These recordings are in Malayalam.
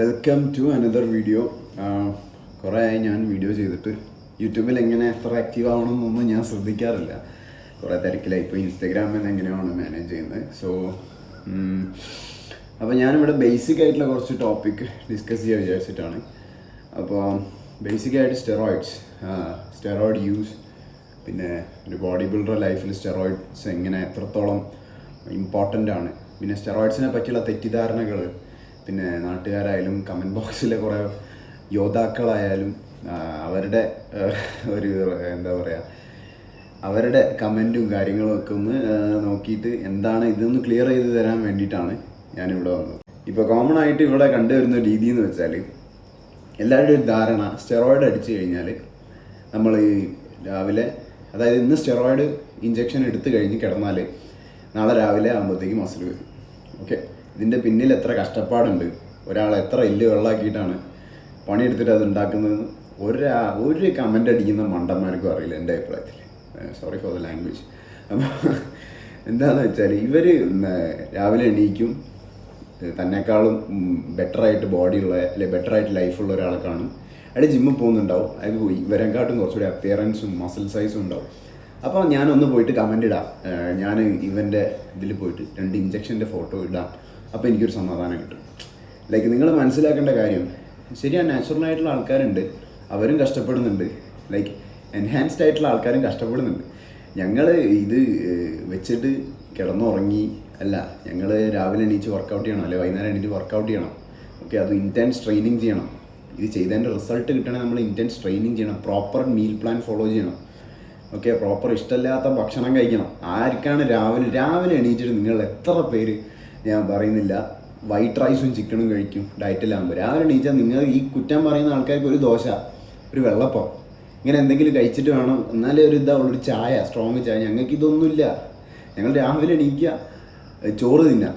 Welcome to another video. കുറേ ആയി ഞാൻ വീഡിയോ ചെയ്തിട്ട്. യൂട്യൂബിൽ എങ്ങനെ എത്ര ആക്റ്റീവ് ആവണമെന്നൊന്നും ഞാൻ ശ്രദ്ധിക്കാറില്ല. കുറേ തിരക്കിലായി. ഇപ്പോൾ ഇൻസ്റ്റഗ്രാമിൽ എങ്ങനെയാണ് മാനേജ് ചെയ്യുന്നത്. അപ്പോൾ ഞാനിവിടെ ബേസിക് ആയിട്ടുള്ള കുറച്ച് ടോപ്പിക് ഡിസ്കസ് ചെയ്യാൻ വിചാരിച്ചിട്ടാണ്. അപ്പോൾ ബേസിക്കായിട്ട് സ്റ്റെറോയിഡ് യൂസ്, പിന്നെ ഒരു ബോഡി ബിൽഡർ ലൈഫിൽ സ്റ്റെറോയിഡ്സ് എങ്ങനെ എത്രത്തോളം ഇമ്പോർട്ടൻ്റ് ആണ്, പിന്നെ സ്റ്റെറോയിഡ്സിനെ പറ്റിയുള്ള തെറ്റിദ്ധാരണകൾ, പിന്നെ നാട്ടുകാരായാലും കമൻറ്റ് ബോക്സിലെ കുറേ യോദ്ധാക്കളായാലും അവരുടെ ഒരു എന്താ പറയുക, അവരുടെ കമൻറ്റും കാര്യങ്ങളും ഒക്കെ ഒന്ന് നോക്കിയിട്ട് എന്താണ് ഇതൊന്ന് ക്ലിയർ ചെയ്ത് തരാൻ വേണ്ടിയിട്ടാണ് ഞാനിവിടെ വന്നത്. ഇപ്പോൾ കോമൺ ആയിട്ട് ഇവിടെ കണ്ടുവരുന്ന രീതി എന്ന് വെച്ചാൽ, എല്ലാവരുടെയും ഒരു ധാരണ സ്റ്റെറോയിഡ് അടിച്ചു കഴിഞ്ഞാൽ നമ്മൾ രാവിലെ, അതായത് ഇന്ന് സ്റ്റെറോയിഡ് ഇഞ്ചക്ഷൻ എടുത്തു കഴിഞ്ഞ് കിടന്നാൽ നാളെ രാവിലെ ആകുമ്പോഴത്തേക്ക് മസിൽ വരും. ഓക്കെ, ഇതിൻ്റെ പിന്നിൽ എത്ര കഷ്ടപ്പാടുണ്ട്, ഒരാൾ എത്ര എല്ല് വെള്ളമാക്കിയിട്ടാണ് പണിയെടുത്തിട്ട് അത് ഉണ്ടാക്കുന്നതെന്ന് ഒരു കമൻ്റ് അടിക്കുന്ന മണ്ടന്മാർക്കും അറിയില്ല എൻ്റെ അഭിപ്രായത്തിൽ. Sorry for the language. അപ്പോൾ എന്താണെന്ന് വെച്ചാൽ, ഇവർ രാവിലെ എണീക്കും, തന്നെക്കാളും ബെറ്ററായിട്ട് ബോഡിയുള്ള അല്ലെങ്കിൽ ബെറ്ററായിട്ട് ലൈഫുള്ള ഒരാളെ കാണും, അയാൾ ജിമ്മിൽ പോകുന്നുണ്ടാവും, അയാൾക്ക് പോയി ഇവരെക്കാട്ടും കുറച്ചുകൂടി അപ്പിയറൻസും മസിൽ സൈസും ഉണ്ടാവും. അപ്പോൾ ഞാനൊന്ന് പോയിട്ട് കമൻ്റ് ഇടാം, ഞാൻ ഇവൻ്റെ ഇതിൽ പോയിട്ട് 2 ഇഞ്ചക്ഷൻ്റെ ഫോട്ടോ ഇടാം, അപ്പോൾ എനിക്കൊരു സമാധാനം കിട്ടും. ലൈക്ക് നിങ്ങൾ മനസ്സിലാക്കേണ്ട കാര്യം, ശരിയാണ്, നാച്ചുറലായിട്ടുള്ള ആൾക്കാരുണ്ട്, അവരും കഷ്ടപ്പെടുന്നുണ്ട്, ലൈക്ക് എൻഹാൻസ്ഡ് ആയിട്ടുള്ള ആൾക്കാരും കഷ്ടപ്പെടുന്നുണ്ട്. ഞങ്ങൾ ഇത് വെച്ചിട്ട് കിടന്നുറങ്ങി അല്ല, ഞങ്ങൾ രാവിലെ എണീച്ച് വർക്കൗട്ട് ചെയ്യണം, അല്ലെങ്കിൽ വൈകുന്നേരം എണീറ്റ് വർക്കൗട്ട് ചെയ്യണം. ഓക്കെ, അത് ഇൻറ്റൻസ് ട്രെയിനിങ് ചെയ്യണം. ഇത് ചെയ്തതിൻ്റെ റിസൾട്ട് കിട്ടണമെങ്കിൽ നമ്മൾ ഇൻറ്റൻസ് ട്രെയിനിങ് ചെയ്യണം, പ്രോപ്പർ മീൽ പ്ലാൻ ഫോളോ ചെയ്യണം. ഓക്കെ, പ്രോപ്പർ ഇഷ്ടമില്ലാത്ത ഭക്ഷണം കഴിക്കണം. ആർക്കാണ് രാവിലെ എണീച്ചിട്ട് നിങ്ങൾ എത്ര പേര്, ഞാൻ പറയുന്നില്ല, വൈറ്റ് റൈസും ചിക്കനും കഴിക്കും ഡയറ്റിലാകുമ്പോൾ. രാവിലെ എണീച്ചാൽ നിങ്ങൾ ഈ കുറ്റം പറയുന്ന ആൾക്കാർക്ക് ഒരു ദോശ, ഒരു വെള്ളപ്പം, ഇങ്ങനെ എന്തെങ്കിലും കഴിച്ചിട്ട് വേണം, എന്നാലേ ഒരു ഒരു ചായ, സ്ട്രോങ് ചായ. ഞങ്ങൾക്ക് ഇതൊന്നുമില്ല. ഞങ്ങൾ രാവിലെ എണീക്കുക, ചോറ് തിന്നാം,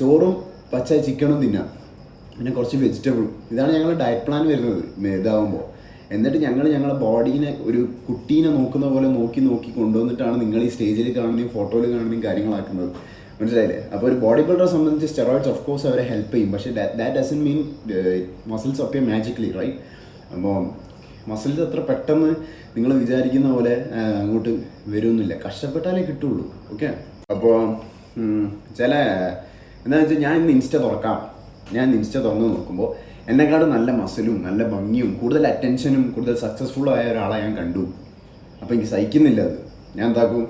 ചോറും പച്ച ചിക്കനും തിന്നാം, പിന്നെ കുറച്ച് വെജിറ്റബിൾ. ഇതാണ് ഞങ്ങളുടെ ഡയറ്റ് പ്ലാൻ വരുന്നത് ഇതാകുമ്പോൾ. എന്നിട്ട് ഞങ്ങളുടെ ബോഡീനെ ഒരു കുട്ടീനെ നോക്കുന്ന പോലെ നോക്കി കൊണ്ടുവന്നിട്ടാണ് നിങ്ങൾ ഈ സ്റ്റേജിൽ കാണുന്നതും ഫോട്ടോയിൽ കാണുന്നതും കാര്യങ്ങളാക്കുന്നത്. മനസ്സിലായില്ലേ? അപ്പോൾ ഒരു ബോഡി ബിൽഡറെ സംബന്ധിച്ച് സ്റ്റെറോയിഡ്സ് ഓഫ് കോഴ്സ് അവരെ ഹെൽപ്പ് ചെയ്യും, പക്ഷേ that doesn't mean muscles appear magically, right? അപ്പോൾ മസിൽസ് അത്ര പെട്ടെന്ന് നിങ്ങൾ വിചാരിക്കുന്ന പോലെ അങ്ങോട്ട് വരുമൊന്നുമില്ല, കഷ്ടപ്പെട്ടാലേ കിട്ടുള്ളൂ. ഓക്കെ, അപ്പോൾ ചില എന്താണെന്ന് വെച്ചാൽ, ഞാൻ ഇന്ന് ഇൻസ്റ്റ തുറന്ന് നോക്കുമ്പോൾ എന്നെക്കാളും നല്ല മസിലും നല്ല ഭംഗിയും കൂടുതൽ അറ്റൻഷനും കൂടുതൽ സക്സസ്ഫുള്ളായ ഒരാളെ ഞാൻ കണ്ടു. അപ്പോൾ എനിക്ക് സഹിക്കുന്നില്ല അത്. ഞാൻ എന്താക്കും,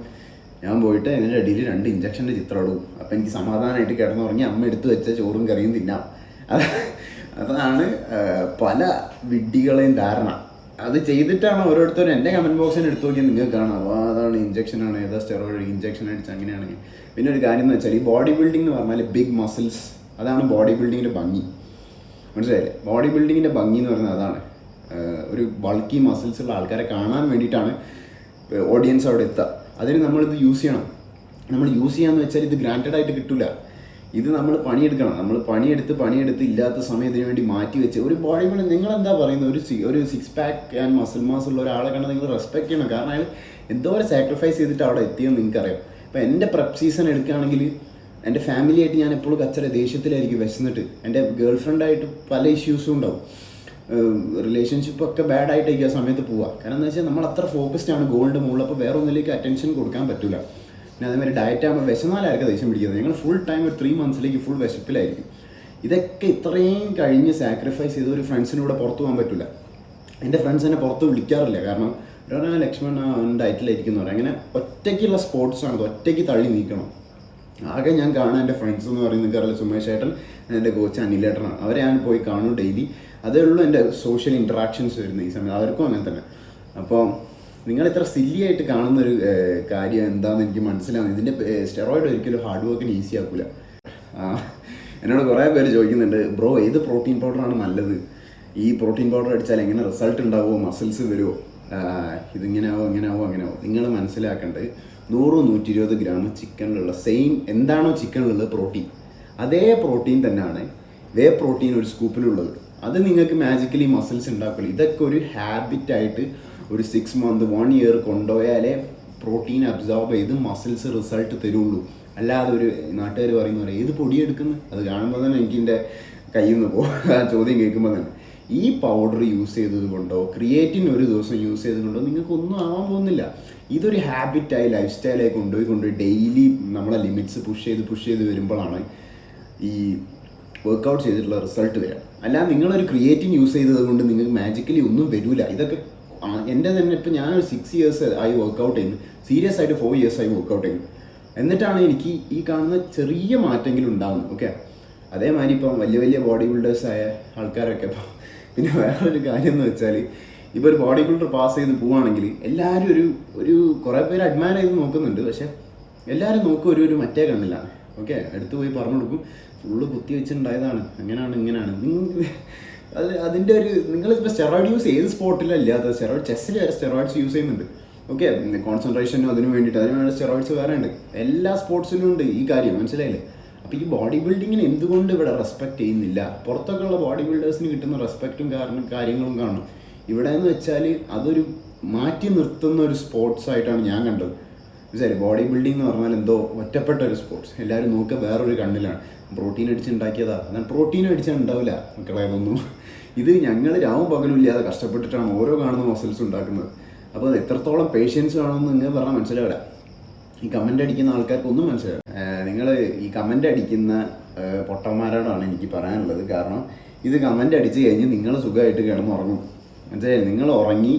ഞാൻ പോയിട്ട് അതിൻ്റെ അടിയിൽ 2 ഇഞ്ചക്ഷൻ്റെ ചിത്രം ഇടും. അപ്പോൾ എനിക്ക് സമാധാനമായിട്ട് കിടന്നുറങ്ങി അമ്മ എടുത്ത് വെച്ച ചോറും കറിയും തിന്നാം. അതാണ് പല വിഡ്ഢികളെയും ധാരണ. അത് ചെയ്തിട്ടാണ് ഓരോരുത്തരും എൻ്റെ കമൻറ്റ് ബോക്സിന് എടുത്തു നോക്കിയാൽ നിങ്ങൾക്ക് കാണാം, അപ്പോൾ അതാണ് ഇഞ്ചക്ഷനാണ്, ഏതാ സ്റ്റെറോയിഡ് ഇഞ്ചക്ഷൻ അടിച്ച് അങ്ങനെയാണെങ്കിൽ. പിന്നെ ഒരു കാര്യം എന്ന് വെച്ചാൽ, ഈ ബോഡി ബിൽഡിംഗ് എന്ന് പറഞ്ഞാൽ ബിഗ് മസിൽസ്, അതാണ് ബോഡി ബിൽഡിങ്ങിൻ്റെ ഭംഗി. മനസ്സിലായില്ലേ? ബോഡി ബിൽഡിങ്ങിൻ്റെ ഭംഗി എന്ന് പറയുന്നത് അതാണ്. ഒരു ബൾക്കി മസിൽസ് ഉള്ള ആൾക്കാരെ കാണാൻ വേണ്ടിയിട്ടാണ് ഓഡിയൻസ് അവിടെ എത്തുക. അതിന് നമ്മളിത് യൂസ് ചെയ്യണം. നമ്മൾ യൂസ് ചെയ്യാന്ന് വെച്ചാൽ ഇത് ഗ്രാൻറ്റഡ് ആയിട്ട് കിട്ടില്ല. ഇത് നമ്മൾ പണിയെടുക്കണം. നമ്മൾ പണിയെടുത്ത് ഇല്ലാത്ത സമയത്തിന് വേണ്ടി മാറ്റി വെച്ച് ഒരു ബോഡി ബിൽഡിംഗ്. നിങ്ങളെന്താ പറയുന്നത്, ഒരു 6 പാക്ക് ആൻഡ് മസിൽ മാസ് ഉള്ള ഒരാളെ കണ്ടാൽ നിങ്ങൾ റെസ്പെക്ട് ചെയ്യണം. കാരണം അയാൾ എന്തോ ഒരു സാക്രിഫൈസ് ചെയ്തിട്ട് അവിടെ എത്തിയെന്ന് നിങ്ങൾക്കറിയാം. ഇപ്പോൾ എൻ്റെ പ്രെപ്പ് സീസൺ എടുക്കുകയാണെങ്കിൽ, എൻ്റെ ഫാമിലിയായിട്ട് ഞാൻ എപ്പോഴും ദേഷ്യത്തിലായിരിക്കും, വിശന്നിട്ട്. എൻ്റെ ഗേൾ ഫ്രണ്ടായിട്ട് പല ഇഷ്യൂസും ഉണ്ടാവും, റിലേഷൻഷിപ്പൊക്കെ ബാഡായിട്ടായിരിക്കും ആ സമയത്ത് പോവുക. കാരണം എന്താ വെച്ചാൽ, നമ്മൾ അത്ര ഫോക്കസ്ഡ് ആണ് ഗോളിൻ്റെ മുകളിൽ. അപ്പോൾ വേറെ ഒന്നിലേക്ക് അറ്റൻഷൻ കൊടുക്കാൻ പറ്റില്ല. പിന്നെ അതേമാതിരി ഡയറ്റ് ആകുമ്പോൾ വിശന്നാലായിരിക്കും ദേഷ്യം പിടിക്കുന്നത്. ഞങ്ങൾ ഫുൾ ടൈം ഒരു 3 മന്ത്സിലേക്ക് ഫുൾ വിശപ്പിലായിരിക്കും. ഇതൊക്കെ ഇത്രയും കഴിഞ്ഞ് സാക്രിഫൈസ് ചെയ്ത് ഒരു ഫ്രണ്ട്സിനൂടെ പുറത്ത് പോകാൻ പറ്റില്ല. എൻ്റെ ഫ്രണ്ട്സ് എന്നെ പുറത്ത് വിളിക്കാറില്ല. കാരണം ഒരാൾ ലക്ഷ്മൺ ഡയറ്റിലായിരിക്കുന്നു പറയും. അങ്ങനെ ഒറ്റയ്ക്കുള്ള സ്പോർട്സാണ്, അത് ഒറ്റയ്ക്ക് തള്ളി നീക്കണം. ആകെ ഞാൻ കാണാൻ എൻ്റെ ഫ്രണ്ട്സ് എന്ന് പറയുന്നത് നിങ്ങൾക്കറിയില്ല, സുമേഷ് ഏട്ടൻ, എൻ്റെ കോച്ച് അനിലേട്ടനാണ്. അവരെ ഞാൻ പോയി കാണും ഡെയിലി. അതേ ഉള്ളൂ എൻ്റെ സോഷ്യൽ ഇൻട്രാക്ഷൻസ് വരുന്നത് ഈ സമയത്ത്. അവർക്കും അങ്ങനെ തന്നെ. അപ്പോൾ നിങ്ങൾ ഇത്ര സില്ലി ആയിട്ട് കാണുന്നൊരു കാര്യം എന്താണെന്ന് എനിക്ക് മനസ്സിലാവുന്നത്. ഇതിൻ്റെ സ്റ്റെറോയിഡ് ഒരിക്കലും ഹാർഡ് വർക്കിന് ഈസി ആക്കില്ല. എന്നോട് കുറേ പേര് ചോദിക്കുന്നുണ്ട്, ബ്രോ ഏത് പ്രോട്ടീൻ പൗഡറാണ് നല്ലത്, ഈ പ്രോട്ടീൻ പൗഡർ അടിച്ചാൽ എങ്ങനെ റിസൾട്ട് ഉണ്ടാവുമോ, മസിൽസ് വരുമോ, ഇതിങ്ങനെയാവോ അങ്ങനെയാവോ. നിങ്ങൾ മനസ്സിലാക്കേണ്ടത് 100-120 ഗ്രാം ചിക്കനിലുള്ള സെയിം എന്താണോ ചിക്കനിലുള്ളത് പ്രോട്ടീൻ, അതേ പ്രോട്ടീൻ തന്നെയാണ് വേ പ്രോട്ടീൻ ഒരു സ്കൂപ്പിലുള്ളത്. അത് നിങ്ങൾക്ക് മാജിക്കലി മസിൽസ് ഉണ്ടാക്കില്ല. ഇതൊക്കെ ഒരു ഹാബിറ്റായിട്ട് ഒരു 6 മന്ത് 1 ഇയർ കൊണ്ടുപോയാലേ പ്രോട്ടീൻ അബ്സോർബ് ചെയ്ത് മസിൽസ് റിസൾട്ട് തരുള്ളൂ. അല്ലാതെ ഒരു നാട്ടുകാർ പറയുന്ന പോലെ ഏത് പൊടിയെടുക്കുന്നു, അത് കാണുമ്പോൾ തന്നെ എനിക്ക് എൻ്റെ കയ്യിൽ നിന്ന് പോകും ആ ചോദ്യം കേൾക്കുമ്പോൾ തന്നെ. ഈ പൗഡർ യൂസ് ചെയ്തത് കൊണ്ടോ ക്രിയേറ്റിൻ ഒരു ദിവസം യൂസ് ചെയ്തത് കൊണ്ടോ നിങ്ങൾക്കൊന്നും ആവാൻ പോകുന്നില്ല. ഇതൊരു ഹാബിറ്റായി ലൈഫ് സ്റ്റൈലായി കൊണ്ടുപോയി ഡെയിലി നമ്മളെ ലിമിറ്റ്സ് പുഷ് ചെയ്ത് വരുമ്പോഴാണ് ഈ വർക്കൗട്ട് ചെയ്തിട്ടുള്ള റിസൾട്ട് വരിക. അല്ലാതെ നിങ്ങളൊരു ക്രിയേറ്റിൻ യൂസ് ചെയ്തത് കൊണ്ട് നിങ്ങൾക്ക് മാജിക്കലി ഒന്നും വരില്ല. ഇതൊക്കെ എൻ്റെ തന്നെ ഇപ്പം ഞാനൊരു 6 years ആയി വർക്കൗട്ട് ചെയ്യുന്നു, സീരിയസ് ആയിട്ട് 4 years ആയി വർക്കൗട്ട് ചെയ്യുന്നു. എന്നിട്ടാണ് എനിക്ക് ഈ കാണുന്ന ചെറിയ മാറ്റമെങ്കിലും ഉണ്ടാകുന്നത്. ഓക്കെ, അതേമാതിരി ഇപ്പം വലിയ ബോഡി ബിൽഡേഴ്സായ ആൾക്കാരൊക്കെ ഇപ്പം പിന്നെ വേറൊരു കാര്യം എന്ന് വെച്ചാൽ, ഇപ്പോൾ ഒരു ബോഡി ബിൽഡർ പാസ് ചെയ്ത് പോവുകയാണെങ്കിൽ എല്ലാവരും ഒരു കുറേ പേര് അഡ്മയർ ചെയ്ത് നോക്കുന്നുണ്ട്. പക്ഷേ എല്ലാവരും നോക്കും ഒരു മറ്റേ കണ്ണിലാണ്. ഓക്കെ, അടുത്ത് പോയി പറഞ്ഞു കൊടുക്കും ഫുള്ള് കുത്തി വെച്ചിട്ടുണ്ടായതാണ്, അങ്ങനെയാണ് ഇങ്ങനെയാണ്. അതിൻ്റെ നിങ്ങളിപ്പോൾ സ്റ്റെറോയിഡ് യൂസ് ഏത് സ്പോർട്ടിലല്ല ഇല്ലാത്ത സ്റ്റെറോയിഡ്, ചെസ്സിൽ വരെ സ്റ്റെറോയിഡ്സ് യൂസ് ചെയ്യുന്നുണ്ട്. ഓക്കെ, കോൺസെൻട്രേഷനും അതിന് വേണ്ട സ്റ്റെറോയിഡ്സ് വേറെ ഉണ്ട്. എല്ലാ സ്പോർട്സിലും ഉണ്ട് ഈ കാര്യം, മനസ്സിലായില്ലേ? അപ്പോൾ ഈ ബോഡി ബിൽഡിങ്ങിന് എന്തുകൊണ്ട് ഇവിടെ റെസ്പെക്ട് ചെയ്യുന്നില്ല? പുറത്തൊക്കെ ഉള്ള ബോഡി ബിൽഡേഴ്സിന് കിട്ടുന്ന റെസ്പെക്റ്റും കാര്യങ്ങളും കാണും. ഇവിടെ എന്ന് വെച്ചാൽ അതൊരു മാറ്റി നിർത്തുന്ന ഒരു സ്പോർട്സ് ആയിട്ടാണ് ഞാൻ കണ്ടത്. മനസ്സിലായി? ബോഡി ബിൽഡിംഗ് എന്ന് പറഞ്ഞാൽ എന്തോ ഒറ്റപ്പെട്ട ഒരു സ്പോർട്സ്, എല്ലാവരും നോക്കുക വേറൊരു കണ്ണിലാണ്. പ്രോട്ടീൻ അടിച്ചുണ്ടാക്കിയതാ, എന്നാൽ പ്രോട്ടീൻ അടിച്ചുണ്ടാവില്ല മക്കളെ അതൊന്നും. ഇത് ഞങ്ങൾ രാവും പകലും ഇല്ലാതെ കഷ്ടപ്പെട്ടിട്ടാണ് ഓരോ കാണുന്ന മസിൽസ് ഉണ്ടാക്കുന്നത്. അപ്പോൾ അത് എത്രത്തോളം പേഷ്യൻസ് ആണെന്ന് നിങ്ങൾ പറഞ്ഞാൽ മനസ്സിലാവില്ല. ഈ കമൻ്റ് അടിക്കുന്ന ആൾക്കാർക്കൊന്നും മനസ്സിലാവില്ല. നിങ്ങൾ ഈ കമൻ്റ് അടിക്കുന്ന പൊട്ടന്മാരോടാണ് എനിക്ക് പറയാനുള്ളത്. കാരണം ഇത് കമൻ്റ് അടിച്ച് കഴിഞ്ഞ് നിങ്ങൾ സുഖമായിട്ട് കിടന്നുറങ്ങും. മനസ്സിലായി? നിങ്ങൾ ഉറങ്ങി,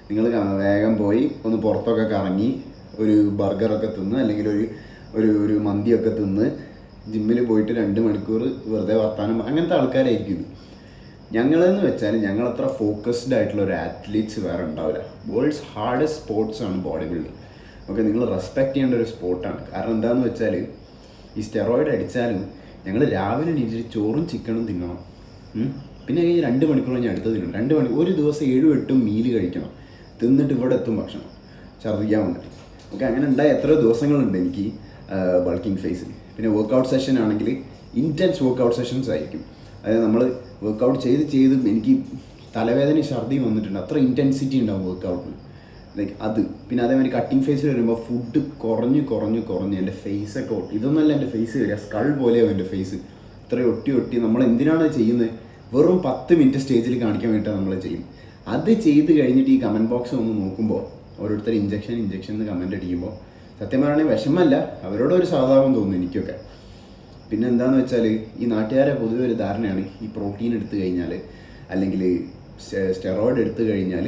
നിങ്ങൾ വേഗം പോയി ഒന്ന് പുറത്തൊക്കെ കറങ്ങി ഒരു ബർഗറൊക്കെ തിന്ന് അല്ലെങ്കിൽ ഒരു മന്തിയൊക്കെ തിന്ന് ജിമ്മിൽ പോയിട്ട് 2 മണിക്കൂർ വെറുതെ വർത്താനം, അങ്ങനത്തെ ആൾക്കാരായിരിക്കും ഇത്. ഞങ്ങളെന്ന് വെച്ചാൽ ഞങ്ങളത്ര ഫോക്കസ്ഡ് ആയിട്ടുള്ള ഒരു ആത്ലീറ്റ്സ് വേറെ ഉണ്ടാവില്ല. വേൾഡ്സ് ഹാർഡസ്റ്റ് സ്പോർട്സ് ആണ് ബോഡി ബിൽഡിംഗ്. ഓക്കെ, നിങ്ങൾ റെസ്പെക്ട് ചെയ്യേണ്ട ഒരു സ്പോർട്ടാണ്. കാരണം എന്താണെന്ന് വെച്ചാൽ ഈ സ്റ്റെറോയിഡ് അടിച്ചാലും ഞങ്ങൾ രാവിലെ എണീറ്റിട്ട് ചോറും ചിക്കനും തിന്നണം. പിന്നെ 2 മണിക്കൂർ കഴിഞ്ഞ് അടുത്ത് തിന്നണം. 2 മണിക്കൂർ, ഒരു ദിവസം 7-8 മീൽ കഴിക്കണം. തിന്നിട്ട് ഇവിടെ എത്തും ഭക്ഷണം ഛർദ്ദിക്കാൻ വന്നിട്ട്. ഓക്കെ, അങ്ങനെ ഉണ്ടായ എത്രയോ ദിവസങ്ങളുണ്ട് എനിക്ക് ബൾക്കിംഗ് ഫേസിൽ. പിന്നെ വർക്കൗട്ട് സെഷൻ ആണെങ്കിൽ ഇൻറ്റൻസ് വർക്കൗട്ട് സെഷൻസ് ആയിരിക്കും. അതായത് നമ്മൾ വർക്കൗട്ട് ചെയ്ത് എനിക്ക് തലവേദന ഛർദി വന്നിട്ടുണ്ട്. അത്ര ഇൻറ്റൻസിറ്റി ഉണ്ടാവും വർക്കൗട്ടിന്. ലൈക്ക് അത്. പിന്നെ അതേമാതിരി കട്ടിങ് ഫേസിൽ വരുമ്പോൾ ഫുഡ് കുറഞ്ഞ് എൻ്റെ ഫേസൊക്കെ ഇതൊന്നല്ല എൻ്റെ ഫേസ് വരിക, സ്കൾ പോലെയാവും എൻ്റെ ഫേസ്. ഇത്ര ഒട്ടി നമ്മൾ എന്തിനാണ് ചെയ്യുന്നത്? വെറും 10 മിനിറ്റ് സ്റ്റേജിൽ കാണിക്കാൻ വേണ്ടിയിട്ടാണ് നമ്മൾ ചെയ്യും. അത് ചെയ്ത് കഴിഞ്ഞിട്ട് ഈ കമൻറ്റ് ബോക്സ് ഒന്ന് നോക്കുമ്പോൾ ഓരോരുത്തർ ഇഞ്ചക്ഷൻ എന്ന് കമൻറ്റ് അടിക്കുമ്പോൾ സത്യം പറയുകയാണെങ്കിൽ വിഷമല്ല, അവരോടൊരു സഹതാപം തോന്നുന്നു എനിക്കൊക്കെ. പിന്നെ എന്താണെന്ന് വെച്ചാൽ ഈ നാട്ടുകാരെ പൊതുവെ ഒരു ധാരണയാണ് ഈ പ്രോട്ടീൻ എടുത്തു കഴിഞ്ഞാൽ അല്ലെങ്കിൽ സ്റ്റെറോയിഡ് എടുത്തു കഴിഞ്ഞാൽ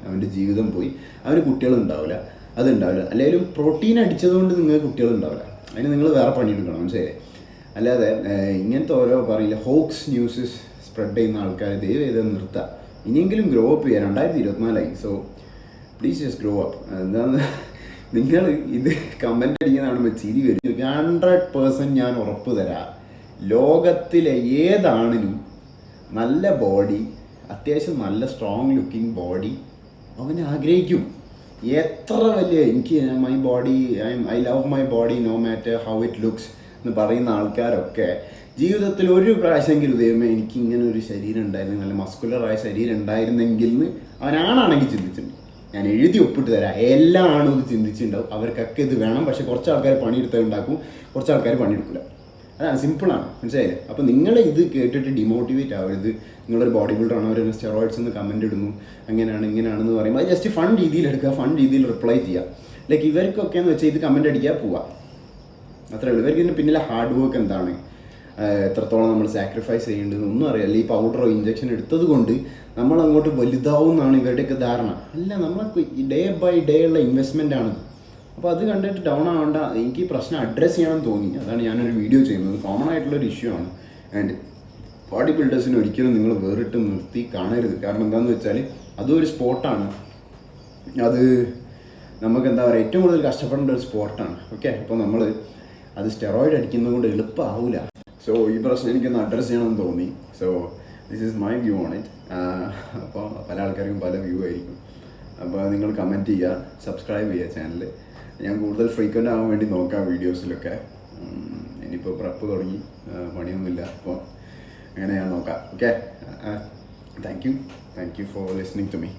അവൻ്റെ ജീവിതം പോയി, അവന് കുട്ടികളുണ്ടാവില്ല, അതുണ്ടാവില്ല. അല്ലെങ്കിൽ പ്രോട്ടീൻ അടിച്ചതുകൊണ്ട് നിങ്ങൾക്ക് കുട്ടികളുണ്ടാവില്ല, അതിന് നിങ്ങൾ വേറെ പണിയെടുക്കണം. മനസ്സിലായില്ലേ? അല്ലാതെ ഇങ്ങനത്തെ ഓരോ പറയില്ല ഹോക്സ് ന്യൂസ് സ്പ്രെഡ് ചെയ്യുന്ന ആൾക്കാർ ദയവ് ചെയ്ത് നിർത്തുക. ഇനിയെങ്കിലും ഗ്രോ അപ്പ് ചെയ്യുക. 2024 so please just grow up. എന്താണെന്ന് നിങ്ങൾ ഇത് കമൻ്റ് അടിക്കുന്ന കാണുമ്പോൾ ചിരി വരും. 100% ഞാൻ ഉറപ്പ് തരാം, ലോകത്തിലെ ഏതാണിനും നല്ല ബോഡി, അത്യാവശ്യം നല്ല സ്ട്രോങ് ലുക്കിംഗ് ബോഡി അവൻ ആഗ്രഹിക്കും. എത്ര വലിയ എനിക്ക് my body I love my body no matter how it looks എന്ന് പറയുന്ന ആൾക്കാരൊക്കെ ജീവിതത്തിൽ ഒരു പ്രാവശ്യമെങ്കിലും ദൈവമേ എനിക്ക് ഇങ്ങനെ ഒരു ശരീരം ഉണ്ടായിരുന്നു, നല്ല മസ്കുലറായ ശരീരം ഉണ്ടായിരുന്നെങ്കിൽ എന്ന് അവനാണെങ്കിൽ ചിന്തിച്ചിട്ടുണ്ട്. ഞാൻ എഴുതി ഒപ്പിട്ട് തരാം, എല്ലാ ആണും ഇത് ചിന്തിച്ചിട്ടുണ്ടാവും. അവർക്കൊക്കെ ഇത് വേണം. പക്ഷേ കുറച്ച് ആൾക്കാർ പണിയെടുത്തത് ഉണ്ടാക്കും, കുറച്ച് ആൾക്കാർ പണിയെടുക്കില്ല. അതാണ്, സിമ്പിളാണ്. മനസ്സിലായില്ലേ? അപ്പോൾ നിങ്ങൾ ഇത് കേട്ടിട്ട് ഡിമോട്ടിവേറ്റ് ആവരുത്. നിങ്ങളൊരു ബോഡി ബിൽഡറാണ്, അവർ സ്റ്റെറോയിഡ്സ് എന്ന് കമൻറ്റ് ഇടുന്നു, അങ്ങനെയാണ് ഇങ്ങനെയാണെന്ന് പറയുമ്പോൾ അത് ജസ്റ്റ് ഫൺ രീതിയിൽ എടുക്കുക, ഫൺ രീതിയിൽ റിപ്ലൈ ചെയ്യുക. ലൈക്ക് ഇവർക്കൊക്കെ എന്ന് വെച്ചാൽ ഇത് കമൻറ്റ് അടിക്കുക പോവുക, അത്രേ ഉള്ളൂ. ഇവർക്ക് ഇതിന് പിന്നിലെ ഹാർഡ് വർക്ക് എന്താണ്, എത്രത്തോളം നമ്മൾ സാക്രിഫൈസ് ചെയ്യേണ്ടതെന്നൊന്നും അറിയില്ല. ഈ പൗഡറോ ഇഞ്ചക്ഷൻ എടുത്തത് കൊണ്ട് നമ്മൾ അങ്ങോട്ട് വലുതാവും എന്നാണ് ഇവരുടെയൊക്കെ ധാരണ. അല്ല, നമ്മൾക്ക് ഡേ ബൈ ഡേ ഉള്ള ഇൻവെസ്റ്റ്മെൻ്റ് ആണ്. അപ്പോൾ അത് കണ്ടിട്ട് ഡൗൺ ആവേണ്ട. എനിക്ക് ഈ പ്രശ്നം അഡ്രസ്സ് ചെയ്യണമെന്ന് തോന്നി, അതാണ് ഞാനൊരു വീഡിയോ ചെയ്യുന്നത്. കോമൺ ആയിട്ടുള്ളൊരു ഇഷ്യൂ ആണ്. ആൻഡ് ബോഡി ബിൽഡേഴ്സിന് ഒരിക്കലും നിങ്ങൾ വേറിട്ട് നിർത്തി കാണരുത്. കാരണം എന്താണെന്ന് വെച്ചാൽ അതും ഒരു സ്പോർട്ടാണ്. അത് നമുക്ക് എന്താ പറയുക, ഏറ്റവും കൂടുതൽ കഷ്ടപ്പെടേണ്ട ഒരു സ്പോർട്ടാണ്. ഓക്കെ, അപ്പോൾ നമ്മൾ അത് സ്റ്റെറോയിഡ് അടിക്കുന്നത് കൊണ്ട് എളുപ്പമാവില്ല. സോ ഈ പ്രശ്നം എനിക്കൊന്ന് അഡ്രസ്സ് ചെയ്യണമെന്ന് തോന്നി. So this is my view on it. അപ്പോൾ പല ആൾക്കാർക്കും പല വ്യൂ ആയിരിക്കും. അപ്പോൾ നിങ്ങൾ കമൻറ്റ് ചെയ്യുക, സബ്സ്ക്രൈബ് ചെയ്യുക ചാനൽ. ഞാൻ കൂടുതൽ ഫ്രീക്വൻ്റ് ആവാൻ വേണ്ടി നോക്കാം വീഡിയോസിലൊക്കെ. ഇനിയിപ്പോൾ പ്രപ്പ് തുടങ്ങി, പണിയൊന്നുമില്ല, അപ്പോൾ അങ്ങനെ ഞാൻ നോക്കാം. Okay, thank you for listening to me.